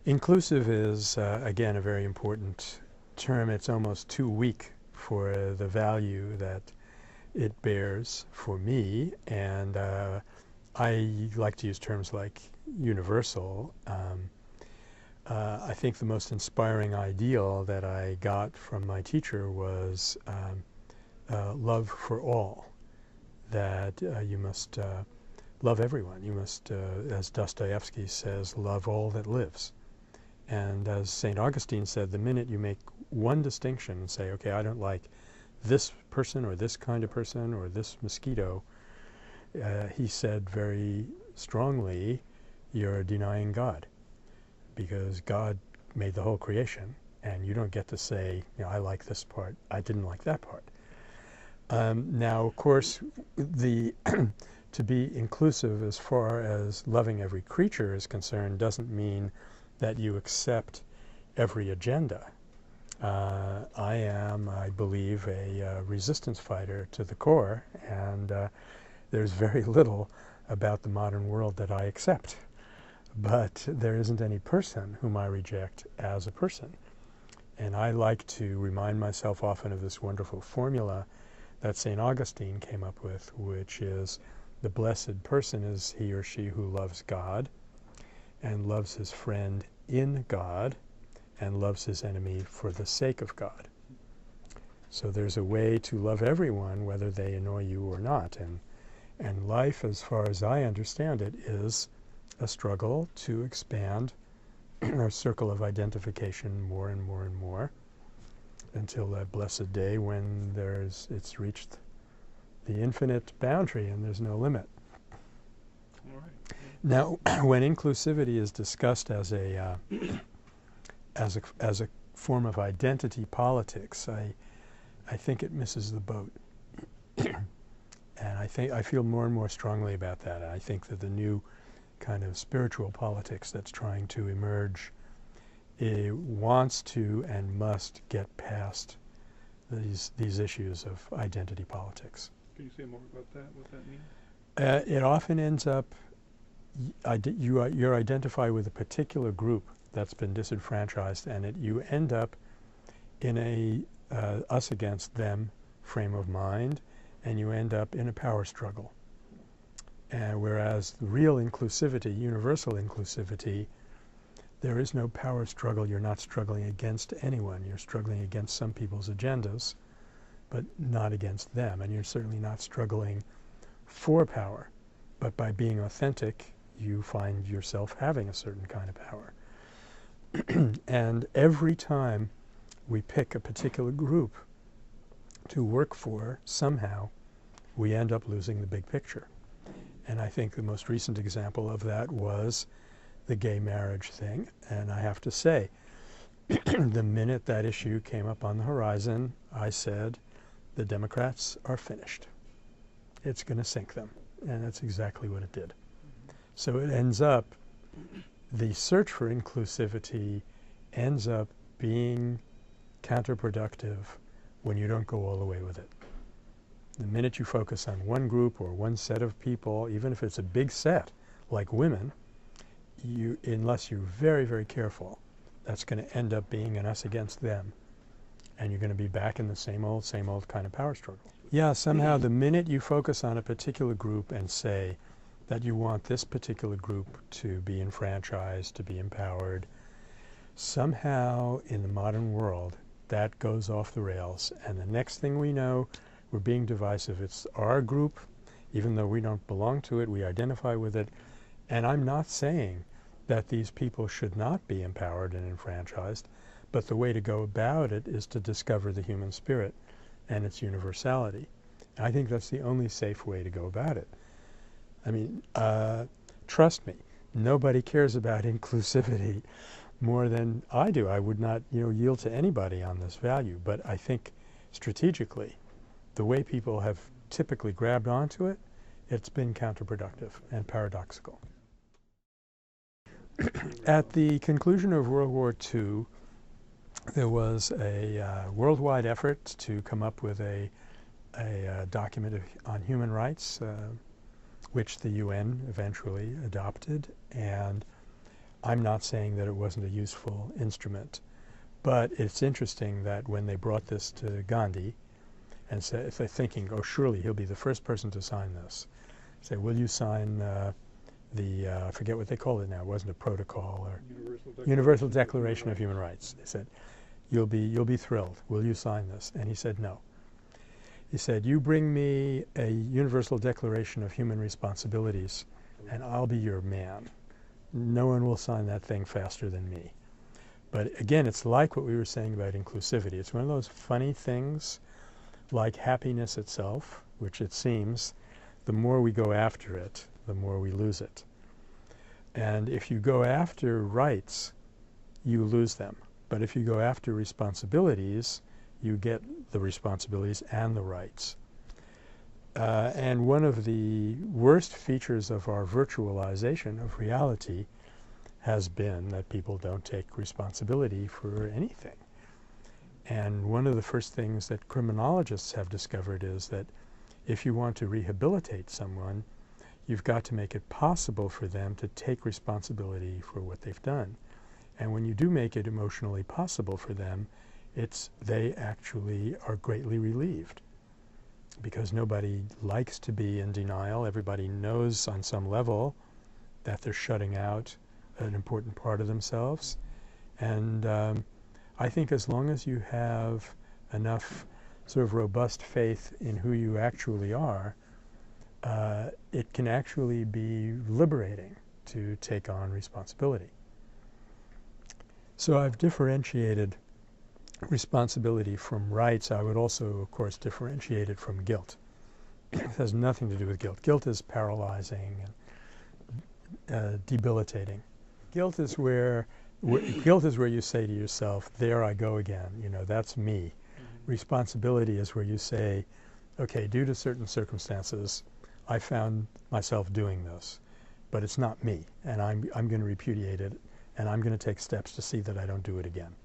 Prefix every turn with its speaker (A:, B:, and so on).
A: Inclusive is, again, a very important term. It's almost too weak for the value that it bears for me, and I like to use terms like universal. I think the most inspiring ideal that I got from my teacher was love for all, that you must love everyone. You must, as Dostoevsky says, love all that lives. And as St. Augustine said, the minute you make one distinction and say, okay, I don't like this person or this kind of person or this mosquito, he said very strongly, you're denying God, because God made the whole creation, and you don't get to say, you know, I like this part, I didn't like that part. Now, of course, the to be inclusive as far as loving every creature is concerned doesn't mean that you accept every agenda. I am, I believe, a resistance fighter to the core, and there's very little about the modern world that I accept. But there isn't any person whom I reject as a person. And I like to remind myself often of this wonderful formula that St. Augustine came up with, which is the blessed person is he or she who loves God and loves his friend in God and loves his enemy for the sake of God. So there's a way to love everyone whether they annoy you or not. And life, as far as I understand it, is a struggle to expand our circle of identification more and more and more until that blessed day when it's reached the infinite boundary and there's no limit.
B: All right.
A: Now, when inclusivity is discussed as a form of identity politics, I think it misses the boat. And I feel more and more strongly about that. I think that the new kind of spiritual politics that's trying to emerge wants to and must get past these issues of identity politics.
B: Can you say more about that, what that means?
A: It often ends up you're identified with a particular group that's been disenfranchised, and you end up in a us against them frame of mind, and you end up in a power struggle. Whereas real inclusivity, universal inclusivity, there is no power struggle. You're not struggling against anyone. You're struggling against some people's agendas, but not against them. And you're certainly not struggling for power. But by being authentic, you find yourself having a certain kind of power. And every time we pick a particular group to work for, somehow we end up losing the big picture. And I think the most recent example of that was the gay marriage thing. And I have to say, the minute that issue came up on the horizon, I said, the Democrats are finished. It's going to sink them. And that's exactly what it did. So it ends up, the search for inclusivity ends up being counterproductive when you don't go all the way with it. The minute you focus on one group or one set of people, even if it's a big set, like women, unless you're very, very careful, that's going to end up being an us against them. And you're going to be back in the same old kind of power struggle. Yeah, somehow the minute you focus on a particular group and say that you want this particular group to be enfranchised, to be empowered, somehow in the modern world that goes off the rails. And the next thing we know, we're being divisive. It's our group, even though we don't belong to it, we identify with it. And I'm not saying that these people should not be empowered and enfranchised, but the way to go about it is to discover the human spirit and its universality. And I think that's the only safe way to go about it. I mean, trust me, nobody cares about inclusivity more than I do. I would not, yield to anybody on this value. But I think strategically, the way people have typically grabbed onto it, it's been counterproductive and paradoxical. At the conclusion of World War II, there was a worldwide effort to come up with a document on human rights, which the UN eventually adopted. And I'm not saying that it wasn't a useful instrument. But it's interesting that when they brought this to Gandhi and said, if they're thinking, oh, surely he'll be the first person to sign this, say, will you sign I forget what they call it now, it wasn't a protocol or Universal Declaration of Human Rights. They said, you'll be thrilled, will you sign this? And he said no. He said, you bring me a Universal Declaration of Human Responsibilities and I'll be your man. No one will sign that thing faster than me. But again, it's like what we were saying about inclusivity. It's one of those funny things like happiness itself, which it seems the more we go after it, the more we lose it. And if you go after rights, you lose them. But if you go after responsibilities, you get the responsibilities and the rights. And one of the worst features of our virtualization of reality has been that people don't take responsibility for anything. And one of the first things that criminologists have discovered is that if you want to rehabilitate someone, you've got to make it possible for them to take responsibility for what they've done. And when you do make it emotionally possible for them, they actually are greatly relieved. Because nobody likes to be in denial. Everybody knows on some level that they're shutting out an important part of themselves. And I think as long as you have enough sort of robust faith in who you actually are, it can actually be liberating to take on responsibility. So I've differentiated responsibility from rights. I would also, of course, differentiate it from guilt. It has nothing to do with guilt. Guilt is paralyzing and debilitating. Guilt is where you say to yourself, there I go again, you know, that's me. Responsibility is where you say, okay, due to certain circumstances, I found myself doing this, but it's not me, and I'm going to repudiate it, and I'm going to take steps to see that I don't do it again.